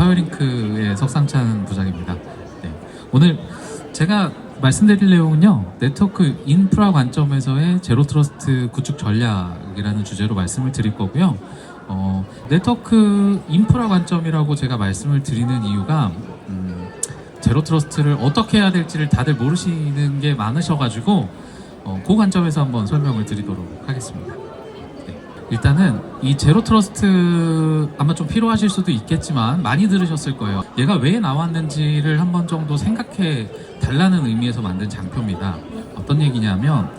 사회링크의 석상찬 부장입니다. 네. 오늘 제가 말씀드릴 내용은요, 네트워크 인프라 관점에서의 제로 트러스트 구축 전략이라는 주제로 말씀을 드릴 거고요. 네트워크 인프라 관점이라고 제가 말씀을 드리는 이유가 제로 트러스트를 어떻게 해야 될지를 다들 모르시는 게 많으셔가지고 그 관점에서 한번 설명을 드리도록 하겠습니다. 네. 일단은 이 제로 트러스트 아마 좀 필요하실 수도 있겠지만 많이 들으셨을 거예요. 얘가 왜 나왔는지를 한번 정도 생각해 달라는 의미에서 만든 장표입니다. 어떤 얘기냐면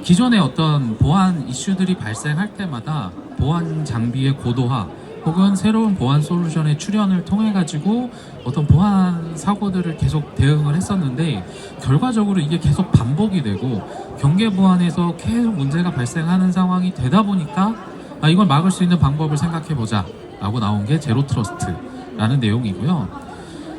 기존의 어떤 보안 이슈들이 발생할 때마다 보안 장비의 고도화 혹은 새로운 보안 솔루션의 출현을 통해 가지고 어떤 보안 사고들을 계속 대응을 했었는데, 결과적으로 이게 계속 반복이 되고 경계 보안에서 계속 문제가 발생하는 상황이 되다 보니까 이걸 막을 수 있는 방법을 생각해 보자 라고 나온 게 제로 트러스트라는 내용이고요.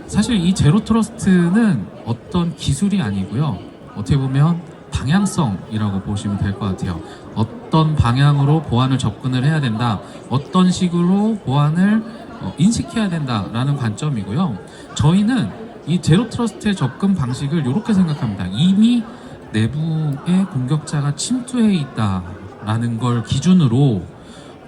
사실 이 제로 트러스트는 어떤 기술이 아니고요, 어떻게 보면 방향성이라고 보시면 될 것 같아요. 어떤 방향으로 보안을 접근을 해야 된다, 어떤 식으로 보안을 인식해야 된다라는 관점이고요. 저희는 이 제로 트러스트의 접근 방식을 이렇게 생각합니다. 이미 내부에 공격자가 침투해 있다라는 걸 기준으로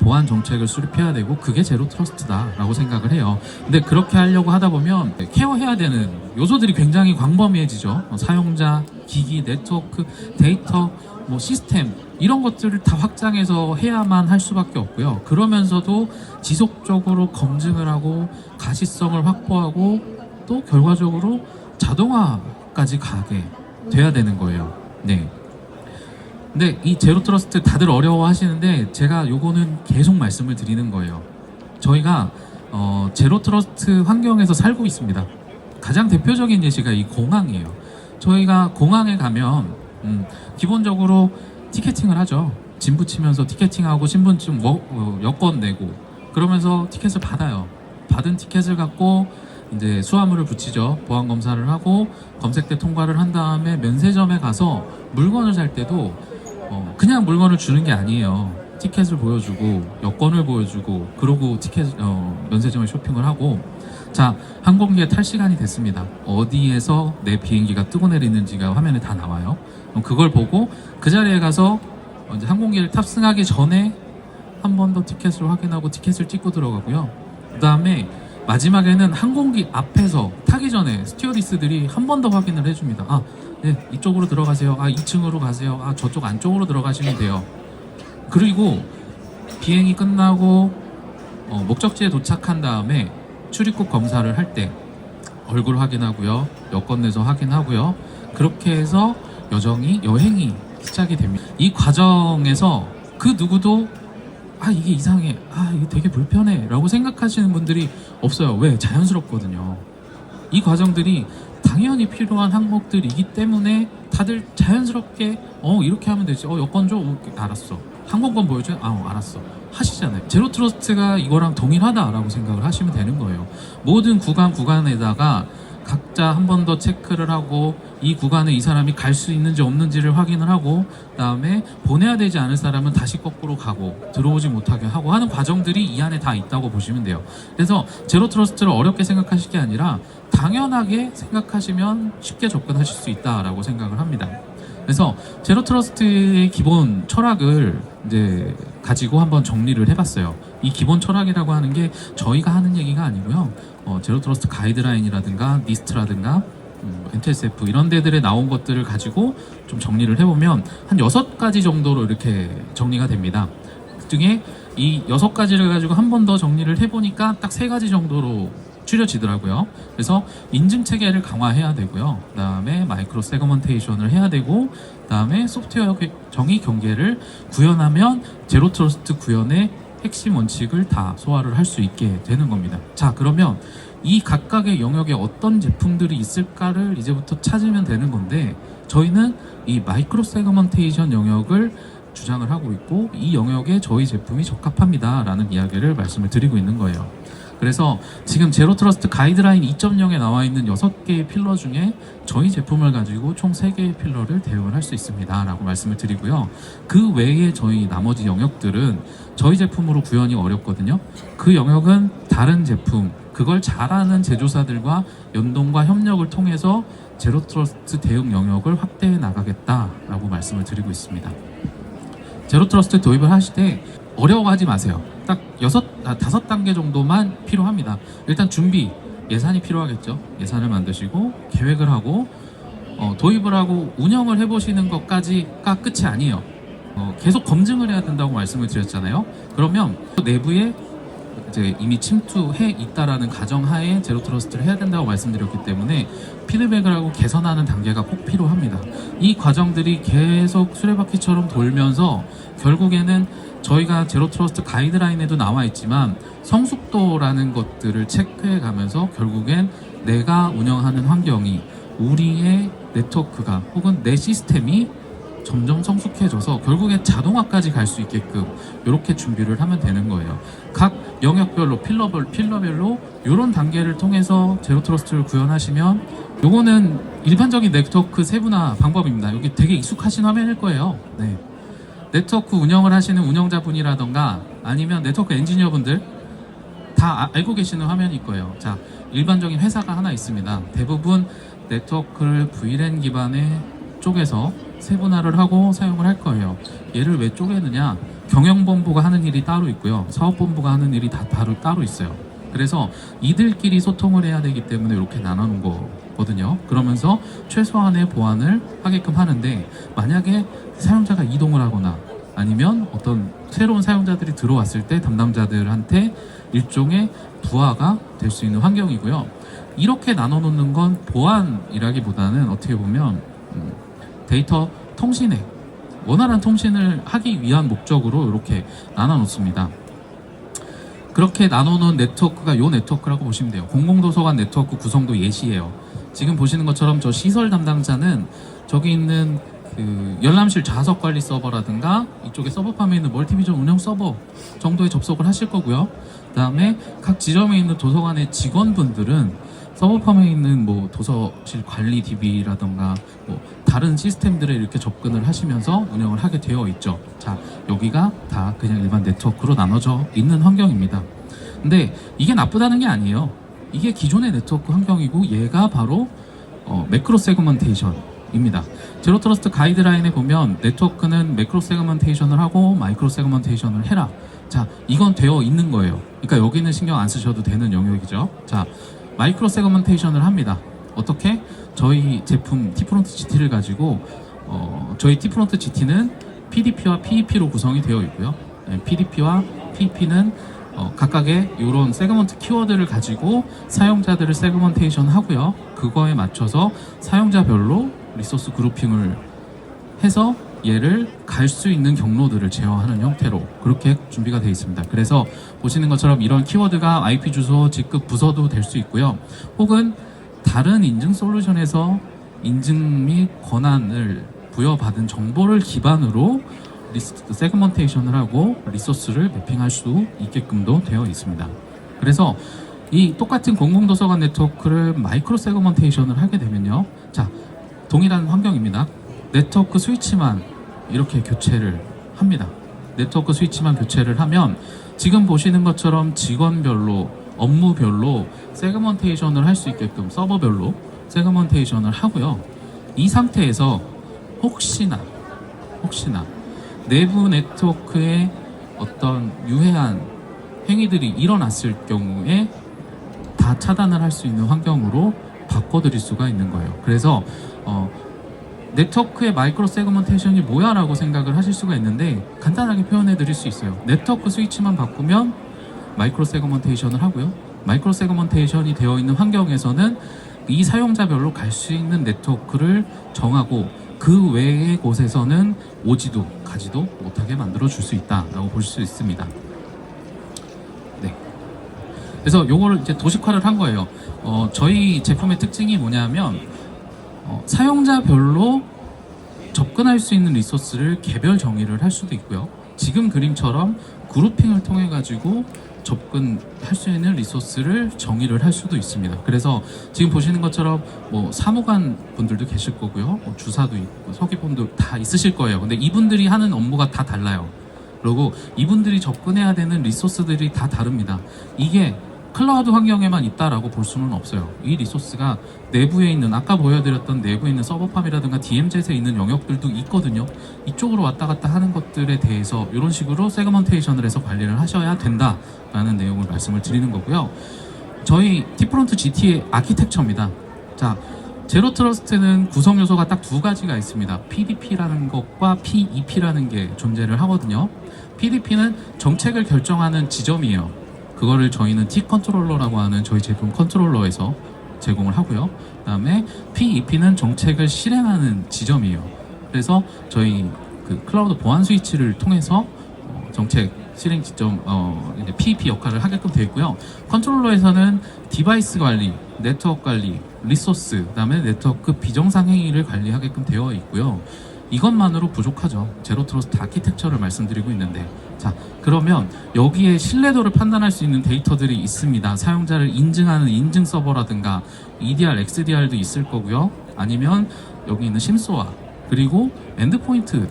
보안 정책을 수립해야 되고, 그게 제로 트러스트다라고 생각을 해요. 근데 그렇게 하려고 하다 보면 케어해야 되는 요소들이 굉장히 광범위해지죠. 사용자, 기기, 네트워크, 데이터, 시스템, 이런 것들을 다 확장해서 해야만 할 수밖에 없고요. 그러면서도 지속적으로 검증을 하고 가시성을 확보하고 또 결과적으로 자동화까지 가게 돼야 되는 거예요. 네. 근데 이 제로 트러스트 다들 어려워 하시는데, 제가 요거는 계속 말씀을 드리는 거예요. 저희가 제로 트러스트 환경에서 살고 있습니다. 가장 대표적인 예시가 이 공항이에요. 저희가 공항에 가면 기본적으로 티켓팅을 하죠. 짐 붙이면서 티켓팅하고 신분증, 여권 내고 그러면서 티켓을 받아요. 받은 티켓을 갖고 이제 수화물을 붙이죠. 보안 검사를 하고 검색대 통과를 한 다음에 면세점에 가서 물건을 살 때도 그냥 물건을 주는 게 아니에요. 티켓을 보여주고 여권을 보여주고 그러고 면세점에 쇼핑을 하고, 자, 항공기에 탈 시간이 됐습니다. 어디에서 내 비행기가 뜨고 내리는지가 화면에 다 나와요. 그걸 보고 그 자리에 가서 이제 항공기를 탑승하기 전에 한 번 더 티켓을 확인하고 티켓을 찍고 들어가고요. 그 다음에 마지막에는 항공기 앞에서 타기 전에 스튜어디스들이 한 번 더 확인을 해줍니다. 네, 이쪽으로 들어가세요. 2층으로 가세요. 저쪽 안쪽으로 들어가시면 돼요. 그리고 비행이 끝나고 목적지에 도착한 다음에 출입국 검사를 할 때 얼굴 확인하고요, 여권 내서 확인하고요. 그렇게 해서 여행이 시작이 됩니다. 이 과정에서 그 누구도 이게 이상해, 이게 되게 불편해 라고 생각하시는 분들이 없어요. 왜? 자연스럽거든요. 이 과정들이 당연히 필요한 항목들이기 때문에 다들 자연스럽게 이렇게 하면 되지, 여권 줘, 알았어, 항공권 보여줘, 알았어 하시잖아요. 제로 트러스트가 이거랑 동일하다라고 생각을 하시면 되는 거예요. 모든 구간에다가 각자 한 번 더 체크를 하고, 이 구간에 이 사람이 갈 수 있는지 없는지를 확인을 하고, 그다음에 보내야 되지 않을 사람은 다시 거꾸로 가고 들어오지 못하게 하고 하는 과정들이 이 안에 다 있다고 보시면 돼요. 그래서 제로 트러스트를 어렵게 생각하실 게 아니라 당연하게 생각하시면 쉽게 접근하실 수 있다라고 생각을 합니다. 그래서 제로 트러스트의 기본 철학을 이제 가지고 한번 정리를 해봤어요. 이 기본 철학이라고 하는 게 저희가 하는 얘기가 아니고요. 제로 트러스트 가이드라인이라든가 니스트라든가 NTSF 이런 데들에 나온 것들을 가지고 좀 정리를 해보면 한 6가지 정도로 이렇게 정리가 됩니다. 그 중에 이 6가지를 가지고 한 번 더 정리를 해보니까 딱 3가지 정도로 추려지더라고요. 그래서 인증 체계를 강화해야 되고요. 그 다음에 마이크로 세그먼테이션을 해야 되고, 그 다음에 소프트웨어 정의 경계를 구현하면 제로 트러스트 구현의 핵심 원칙을 다 소화를 할 수 있게 되는 겁니다. 자, 그러면 이 각각의 영역에 어떤 제품들이 있을까를 이제부터 찾으면 되는 건데, 저희는 이 마이크로 세그먼테이션 영역을 주장을 하고 있고, 이 영역에 저희 제품이 적합합니다 라는 이야기를 말씀을 드리고 있는 거예요. 그래서 지금 제로 트러스트 가이드라인 2.0에 나와 있는 6개의 필러 중에 저희 제품을 가지고 총 3개의 필러를 대응을 할 수 있습니다 라고 말씀을 드리고요. 그 외에 저희 나머지 영역들은 저희 제품으로 구현이 어렵거든요. 그 영역은 다른 제품, 그걸 잘하는 제조사들과 연동과 협력을 통해서 제로 트러스트 대응 영역을 확대해 나가겠다라고 말씀을 드리고 있습니다. 제로 트러스트 도입을 하실 때 어려워하지 마세요. 딱 5단계 정도만 필요합니다. 일단 준비, 예산이 필요하겠죠. 예산을 만드시고 계획을 하고 도입을 하고 운영을 해보시는 것까지가 끝이 아니에요. 계속 검증을 해야 된다고 말씀을 드렸잖아요. 그러면 내부에 이제 이미 침투해 있다라는 가정하에 제로 트러스트를 해야 된다고 말씀드렸기 때문에 피드백을 하고 개선하는 단계가 꼭 필요합니다. 이 과정들이 계속 수레바퀴처럼 돌면서 결국에는 저희가 제로 트러스트 가이드라인에도 나와 있지만 성숙도라는 것들을 체크해 가면서 결국엔 내가 운영하는 환경이 우리의 네트워크가 혹은 내 시스템이 점점 성숙해져서 결국엔 자동화까지 갈 수 있게끔 이렇게 준비를 하면 되는 거예요. 각 영역별로 필러별로 이런 단계를 통해서 제로 트러스트를 구현하시면 요거는 일반적인 네트워크 세분화 방법입니다. 여기 되게 익숙하신 화면일 거예요. 네. 네트워크 운영을 하시는 운영자분이라던가 아니면 네트워크 엔지니어분들 다 알고 계시는 화면일 거예요. 자, 일반적인 회사가 하나 있습니다. 대부분 네트워크를 VLAN 기반의 쪽에서 세분화를 하고 사용을 할 거예요. 얘를 왜 쪼개느냐? 경영본부가 하는 일이 따로 있고요. 사업본부가 하는 일이 다 따로 있어요. 그래서 이들끼리 소통을 해야 되기 때문에 이렇게 나눠놓은 거거든요. 그러면서 최소한의 보안을 하게끔 하는데 만약에 사용자가 이동을 하거나 아니면 어떤 새로운 사용자들이 들어왔을 때 담당자들한테 일종의 부하가 될 수 있는 환경이고요. 이렇게 나눠놓는 건 보안이라기보다는 어떻게 보면 데이터 통신에 원활한 통신을 하기 위한 목적으로 이렇게 나눠 놓습니다. 그렇게 나눠놓은 네트워크가 요 네트워크라고 보시면 돼요. 공공도서관 네트워크 구성도 예시예요. 지금 보시는 것처럼 저 시설 담당자는 저기 있는 그 열람실 좌석 관리 서버라든가 이쪽에 서버팜에 있는 멀티비전 운영 서버 정도에 접속을 하실 거고요. 그 다음에 각 지점에 있는 도서관의 직원분들은 서버팜에 있는 뭐 도서실 관리 DB라던가 뭐 다른 시스템들에 이렇게 접근을 하시면서 운영을 하게 되어 있죠. 자, 여기가 다 그냥 일반 네트워크로 나눠져 있는 환경입니다. 근데 이게 나쁘다는 게 아니에요. 이게 기존의 네트워크 환경이고 얘가 바로 매크로 세그먼테이션입니다. 제로 트러스트 가이드라인에 보면 네트워크는 매크로 세그먼테이션을 하고 마이크로 세그먼테이션을 해라. 자, 이건 되어 있는 거예요. 그러니까 여기는 신경 안 쓰셔도 되는 영역이죠. 자, 마이크로 세그먼테이션을 합니다. 어떻게? 저희 제품 T프론트 GT를 가지고 저희 T프론트 GT는 PDP와 PEP로 구성이 되어 있고요. PDP와 PEP는 각각의 이런 세그먼트 키워드를 가지고 사용자들을 세그먼테이션 하고요. 그거에 맞춰서 사용자별로 리소스 그룹핑을 해서 얘를 갈 수 있는 경로들을 제어하는 형태로 그렇게 준비가 되어 있습니다. 그래서 보시는 것처럼 이런 키워드가 IP 주소, 직급, 부서도 될 수 있고요. 혹은 다른 인증 솔루션에서 인증 및 권한을 부여받은 정보를 기반으로 세그먼테이션을 하고 리소스를 매핑할 수 있게끔도 되어 있습니다. 그래서 이 똑같은 공공도서관 네트워크를 마이크로 세그먼테이션을 하게 되면요. 자, 동일한 환경입니다. 네트워크 스위치만 이렇게 교체를 합니다. 네트워크 스위치만 교체를 하면 지금 보시는 것처럼 직원별로 업무별로 세그먼테이션을 할 수 있게끔 서버별로 세그먼테이션을 하고요. 이 상태에서 혹시나 내부 네트워크에 어떤 유해한 행위들이 일어났을 경우에 다 차단을 할 수 있는 환경으로 바꿔드릴 수가 있는 거예요. 그래서 네트워크의 마이크로 세그먼테이션이 뭐야 라고 생각을 하실 수가 있는데 간단하게 표현해 드릴 수 있어요. 네트워크 스위치만 바꾸면 마이크로 세그먼테이션을 하고요. 마이크로 세그먼테이션이 되어 있는 환경에서는 이 사용자별로 갈 수 있는 네트워크를 정하고 그 외의 곳에서는 오지도 가지도 못하게 만들어 줄 수 있다라고 볼 수 있습니다. 네. 그래서 요거를 이제 도식화를 한 거예요. 저희 제품의 특징이 뭐냐면 사용자별로 접근할 수 있는 리소스를 개별 정의를 할 수도 있고요. 지금 그림처럼 그룹핑을 통해 가지고 접근할 수 있는 리소스를 정의를 할 수도 있습니다. 그래서 지금 보시는 것처럼 뭐 사무관 분들도 계실 거고요. 뭐 주사도 있고 서기분도 다 있으실 거예요. 근데 이분들이 하는 업무가 다 달라요. 그리고 이분들이 접근해야 되는 리소스들이 다 다릅니다. 이게 클라우드 환경에만 있다라고 볼 수는 없어요. 이 리소스가 내부에 있는, 아까 보여드렸던 내부에 있는 서버팜이라든가 DMZ에 있는 영역들도 있거든요. 이쪽으로 왔다 갔다 하는 것들에 대해서 이런 식으로 세그먼테이션을 해서 관리를 하셔야 된다라는 내용을 말씀을 드리는 거고요. 저희 T프론트 GT의 아키텍처입니다. 자, 제로 트러스트는 구성 요소가 딱 두 가지가 있습니다. PDP라는 것과 PEP라는 게 존재를 하거든요. PDP는 정책을 결정하는 지점이에요. 그거를 저희는 T 컨트롤러라고 하는 저희 제품 컨트롤러에서 제공을 하고요. 그 다음에 PEP는 정책을 실행하는 지점이에요. 그래서 저희 그 클라우드 보안 스위치를 통해서 정책 실행 지점 이제 PEP 역할을 하게끔 되어 있고요. 컨트롤러에서는 디바이스 관리, 네트워크 관리, 리소스, 그다음에 네트워크 비정상 행위를 관리하게끔 되어 있고요. 이것만으로 부족하죠. 제로 트러스트 아키텍처를 말씀드리고 있는데, 자, 그러면 여기에 신뢰도를 판단할 수 있는 데이터들이 있습니다. 사용자를 인증하는 인증 서버라든가 EDR, XDR도 있을 거고요. 아니면 여기 있는 심소아, 그리고 엔드포인트,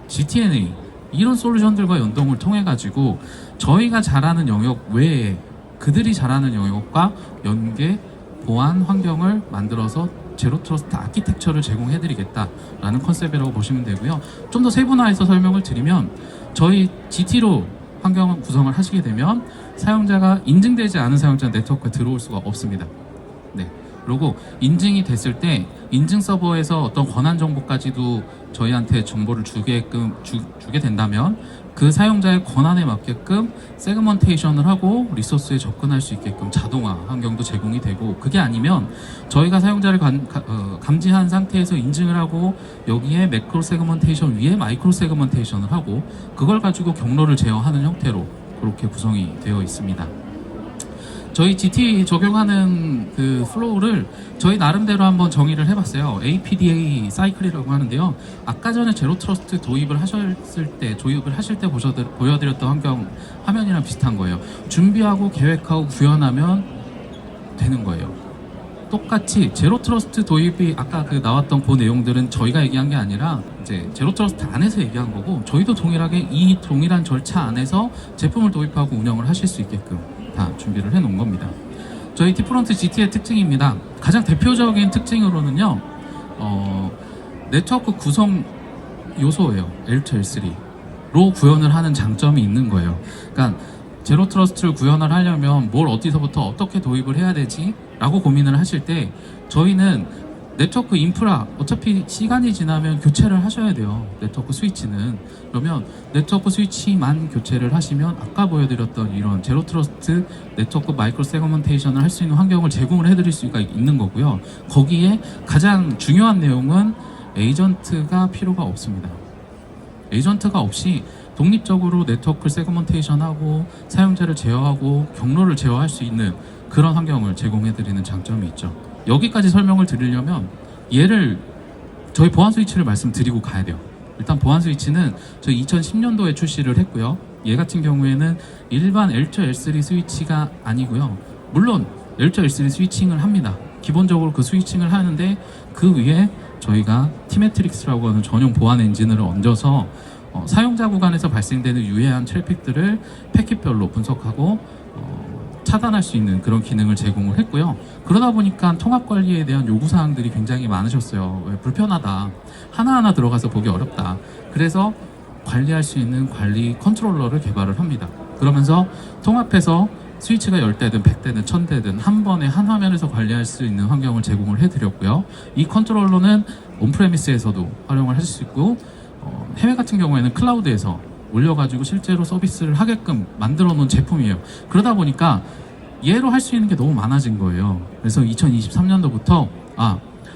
GTNA 이런 솔루션들과 연동을 통해 가지고 저희가 잘하는 영역 외에 그들이 잘하는 영역과 연계 보안 환경을 만들어서 제로 트러스트 아키텍처를 제공해드리겠다라는 컨셉이라고 보시면 되고요. 좀 더 세분화해서 설명을 드리면 저희 GT로 환경 구성을 하시게 되면 사용자가 인증되지 않은 사용자 네트워크에 들어올 수가 없습니다. 네. 그리고 인증이 됐을 때 인증 서버에서 어떤 권한 정보까지도 저희한테 정보를 주게 된다면 그 사용자의 권한에 맞게끔 세그먼테이션을 하고 리소스에 접근할 수 있게끔 자동화 환경도 제공이 되고, 그게 아니면 저희가 사용자를 감지한 상태에서 인증을 하고 여기에 매크로 세그먼테이션 위에 마이크로 세그먼테이션을 하고 그걸 가지고 경로를 제어하는 형태로 그렇게 구성이 되어 있습니다. 저희 GT 적용하는 그 플로우를 저희 나름대로 한번 정의를 해봤어요. APDA 사이클이라고 하는데요. 아까 전에 제로 트러스트 조입을 하실 때 보여드렸던 환경 화면이랑 비슷한 거예요. 준비하고 계획하고 구현하면 되는 거예요. 똑같이 제로 트러스트 도입이 아까 그 나왔던 그 내용들은 저희가 얘기한 게 아니라 이제 제로 트러스트 안에서 얘기한 거고, 저희도 동일하게 이 동일한 절차 안에서 제품을 도입하고 운영을 하실 수 있게끔 다 준비를 해 놓은 겁니다. 저희 T프론트 GT의 특징입니다. 가장 대표적인 특징으로는요, 네트워크 구성 요소예요. L2, L3로 구현을 하는 장점이 있는 거예요. 그러니까 제로 트러스트를 구현을 하려면 뭘 어디서부터 어떻게 도입을 해야 되지? 라고 고민을 하실 때 저희는 네트워크 인프라, 어차피 시간이 지나면 교체를 하셔야 돼요. 네트워크 스위치는. 그러면 네트워크 스위치만 교체를 하시면 아까 보여드렸던 이런 제로 트러스트 네트워크 마이크로 세그먼테이션을 할 수 있는 환경을 제공을 해드릴 수가 있는 거고요. 거기에 가장 중요한 내용은 에이전트가 필요가 없습니다. 에이전트가 없이 독립적으로 네트워크 세그먼테이션하고 사용자를 제어하고 경로를 제어할 수 있는 그런 환경을 제공해드리는 장점이 있죠. 여기까지 설명을 드리려면 얘를 저희 보안 스위치를 말씀드리고 가야 돼요. 일단 보안 스위치는 저희 2010년도에 출시를 했고요. 얘 같은 경우에는 일반 L2, L3 스위치가 아니고요. 물론 L2, L3 스위칭을 합니다. 기본적으로 그 스위칭을 하는데 그 위에 저희가 T매트릭스라고 하는 전용 보안 엔진을 얹어서 사용자 구간에서 발생되는 유해한 트래픽들을 패킷별로 분석하고 차단할 수 있는 그런 기능을 제공을 했고요. 그러다 보니까 통합 관리에 대한 요구사항들이 굉장히 많으셨어요. 왜 불편하다, 하나하나 들어가서 보기 어렵다. 그래서 관리할 수 있는 관리 컨트롤러를 개발을 합니다. 그러면서 통합해서 스위치가 10대든 100대든 1000대든 한 번에 한 화면에서 관리할 수 있는 환경을 제공을 해드렸고요. 이 컨트롤러는 온프레미스에서도 활용을 하실 수 있고, 해외 같은 경우에는 클라우드에서 올려가지고 실제로 서비스를 하게끔 만들어 놓은 제품이에요. 그러다 보니까 얘로 할 수 있는 게 너무 많아진 거예요. 그래서 2023년도부터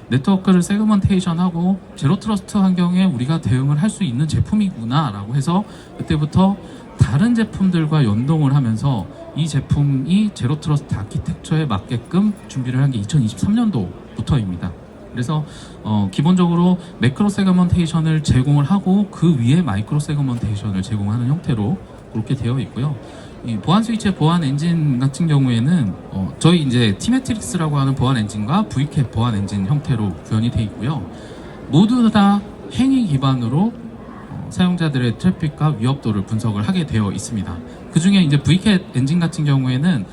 네트워크를 세그먼테이션하고 제로 트러스트 환경에 우리가 대응을 할 수 있는 제품이구나 라고 해서 그때부터 다른 제품들과 연동을 하면서 이 제품이 제로 트러스트 아키텍처에 맞게끔 준비를 한 게 2023년도부터입니다. 그래서 기본적으로 매크로 세그먼테이션을 제공을 하고 그 위에 마이크로 세그먼테이션을 제공하는 형태로 그렇게 되어 있고요. 이 보안 스위치의 보안 엔진 같은 경우에는 저희 이제 T매트릭스라고 하는 보안 엔진과 VCAP 보안 엔진 형태로 구현이 되어 있고요. 모두 다 행위 기반으로 사용자들의 트래픽과 위협도를 분석을 하게 되어 있습니다. 그 중에 이제 VCAP 엔진 같은 경우에는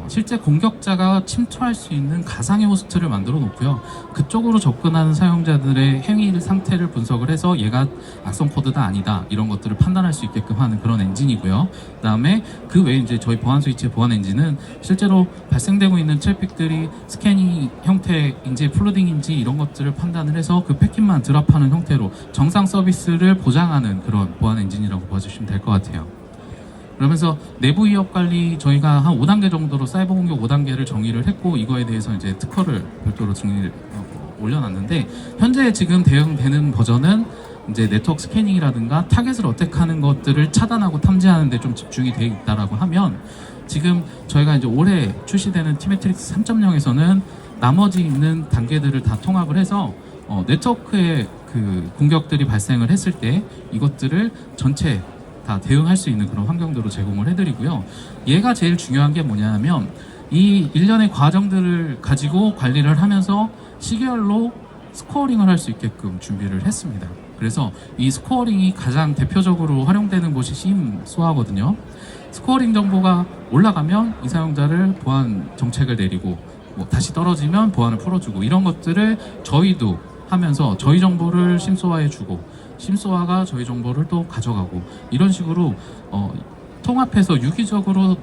실제 공격자가 침투할 수 있는 가상의 호스트를 만들어 놓고요. 그쪽으로 접근하는 사용자들의 행위 상태를 분석을 해서 얘가 악성 코드다 아니다 이런 것들을 판단할 수 있게끔 하는 그런 엔진이고요. 그다음에 그 외에 이제 저희 보안 스위치의 보안 엔진은 실제로 발생되고 있는 트래픽들이 스캐닝 형태인지 플로딩인지 이런 것들을 판단을 해서 그 패킷만 드랍하는 형태로 정상 서비스를 보장하는 그런 보안 엔진이라고 봐주시면 될 것 같아요. 그러면서 내부 위협 관리 저희가 한 5단계 정도로 사이버 공격 5단계를 정의를 했고 이거에 대해서 이제 특허를 별도로 정의를 올려놨는데 현재 지금 대응되는 버전은 이제 네트워크 스캐닝이라든가 타겟을 어택하는 것들을 차단하고 탐지하는 데 좀 집중이 되어 있다라고 하면 지금 저희가 이제 올해 출시되는 티메트릭스 3.0에서는 나머지 있는 단계들을 다 통합을 해서 네트워크에 그 공격들이 발생을 했을 때 이것들을 전체 다 대응할 수 있는 그런 환경들로 제공을 해드리고요. 얘가 제일 중요한 게 뭐냐면 이 일련의 과정들을 가지고 관리를 하면서 시계열로 스코어링을 할 수 있게끔 준비를 했습니다. 그래서 이 스코어링이 가장 대표적으로 활용되는 곳이 심소하거든요. 스코어링 정보가 올라가면 이 사용자를 보안 정책을 내리고 다시 떨어지면 보안을 풀어주고 이런 것들을 저희도 하면서 저희 정보를 심소화해 주고 심소화가 저희 정보를 또 가져가고 이런 식으로 통합해서 유기적으로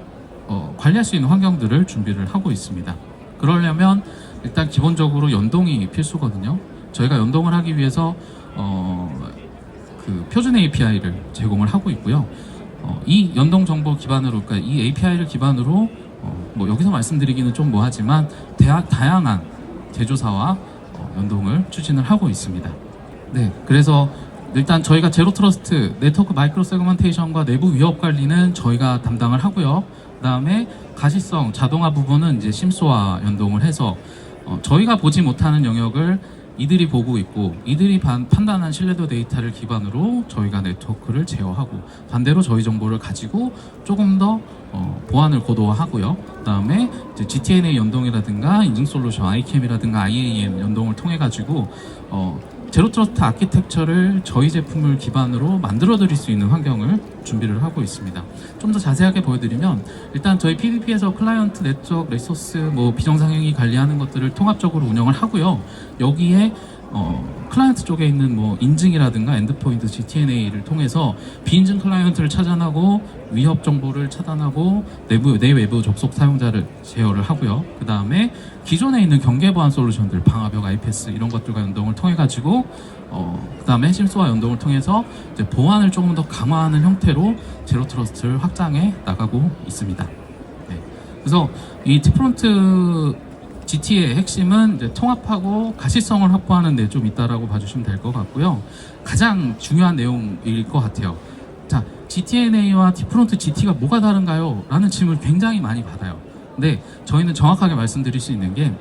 관리할 수 있는 환경들을 준비를 하고 있습니다. 그러려면 일단 기본적으로 연동이 필수거든요. 저희가 연동을 하기 위해서 그 표준 API를 제공을 하고 있고요. 이 연동 정보 기반으로, 그러니까 이 API를 기반으로 뭐 여기서 말씀드리기는 좀 뭐하지만 다양한 제조사와 연동을 추진을 하고 있습니다. 네, 그래서 일단 저희가 제로 트러스트 네트워크 마이크로 세그먼테이션과 내부 위협 관리는 저희가 담당을 하고요. 그다음에 가시성 자동화 부분은 이제 심소와 연동을 해서 저희가 보지 못하는 영역을 이들이 보고 있고 이들이 판단한 신뢰도 데이터를 기반으로 저희가 네트워크를 제어하고 반대로 저희 정보를 가지고 조금 더 보안을 고도화하고요. 그다음에 이제 GTNA 연동이라든가 인증 솔루션, ICAM이라든가 IAM 연동을 통해 가지고 제로 트러스트 아키텍처를 저희 제품을 기반으로 만들어 드릴 수 있는 환경을 준비를 하고 있습니다. 좀 더 자세하게 보여드리면 일단 저희 PDP에서 클라이언트 네트워크 리소스 뭐 비정상 행위 관리하는 것들을 통합적으로 운영을 하고요. 여기에 클라이언트 쪽에 있는 뭐 인증이라든가 엔드포인트 GTNA를 통해서 비인증 클라이언트를 차단하고 위협 정보를 차단하고 내외부 접속 사용자를 제어를 하고요. 그 다음에 기존에 있는 경계 보안 솔루션들 방화벽, IPS 이런 것들과 연동을 통해 가지고 그 다음에 심소와 연동을 통해서 이제 보안을 조금 더 강화하는 형태로 제로 트러스트를 확장해 나가고 있습니다. 네. 그래서 이 티프론트 GT의 핵심은 이제 통합하고 가시성을 확보하는 데 좀 있다라고 봐주시면 될 것 같고요. 가장 중요한 내용일 것 같아요. 자, GTNA와 티프론트 GT가 뭐가 다른가요? 라는 질문을 굉장히 많이 받아요. 근데 저희는 정확하게 말씀드릴 수 있는 게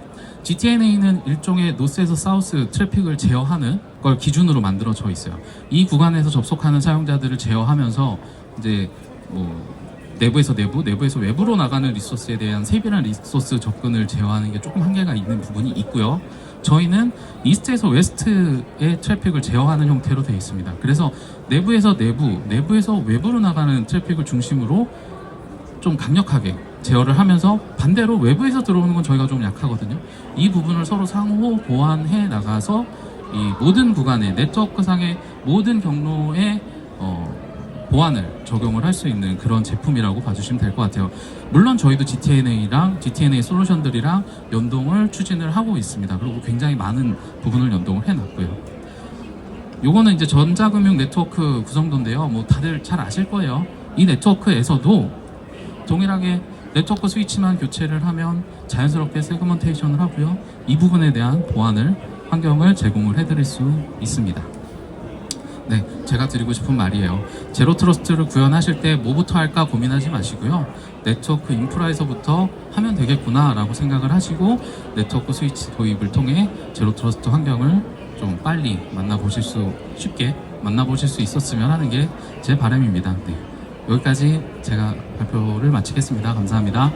GTNA는 일종의 노스에서 사우스 트래픽을 제어하는 걸 기준으로 만들어져 있어요. 이 구간에서 접속하는 사용자들을 제어하면서 이제 뭐 내부에서 내부에서 외부로 나가는 리소스에 대한 세밀한 리소스 접근을 제어하는 게 조금 한계가 있는 부분이 있고요. 저희는 이스트에서 웨스트의 트래픽을 제어하는 형태로 되어 있습니다. 그래서 내부에서 내부에서 외부로 나가는 트래픽을 중심으로 좀 강력하게 제어를 하면서 반대로 외부에서 들어오는 건 저희가 좀 약하거든요. 이 부분을 서로 상호 보완해 나가서 이 모든 구간의 네트워크상의 모든 경로에 보안을 적용을 할 수 있는 그런 제품이라고 봐주시면 될 것 같아요. 물론 저희도 GTNA 솔루션들이랑 연동을 추진을 하고 있습니다. 그리고 굉장히 많은 부분을 연동을 해놨고요. 요거는 이제 전자금융 네트워크 구성도인데요. 뭐 다들 잘 아실 거예요. 이 네트워크에서도 동일하게 네트워크 스위치만 교체를 하면 자연스럽게 세그먼테이션을 하고요. 이 부분에 대한 보안을 환경을 제공을 해드릴 수 있습니다. 네, 제가 드리고 싶은 말이에요. 제로 트러스트를 구현하실 때 뭐부터 할까 고민하지 마시고요. 네트워크 인프라에서부터 하면 되겠구나 라고 생각을 하시고 네트워크 스위치 도입을 통해 제로 트러스트 환경을 좀 빨리 쉽게 만나보실 수 있었으면 하는 게 제 바람입니다. 네, 여기까지 제가 발표를 마치겠습니다. 감사합니다.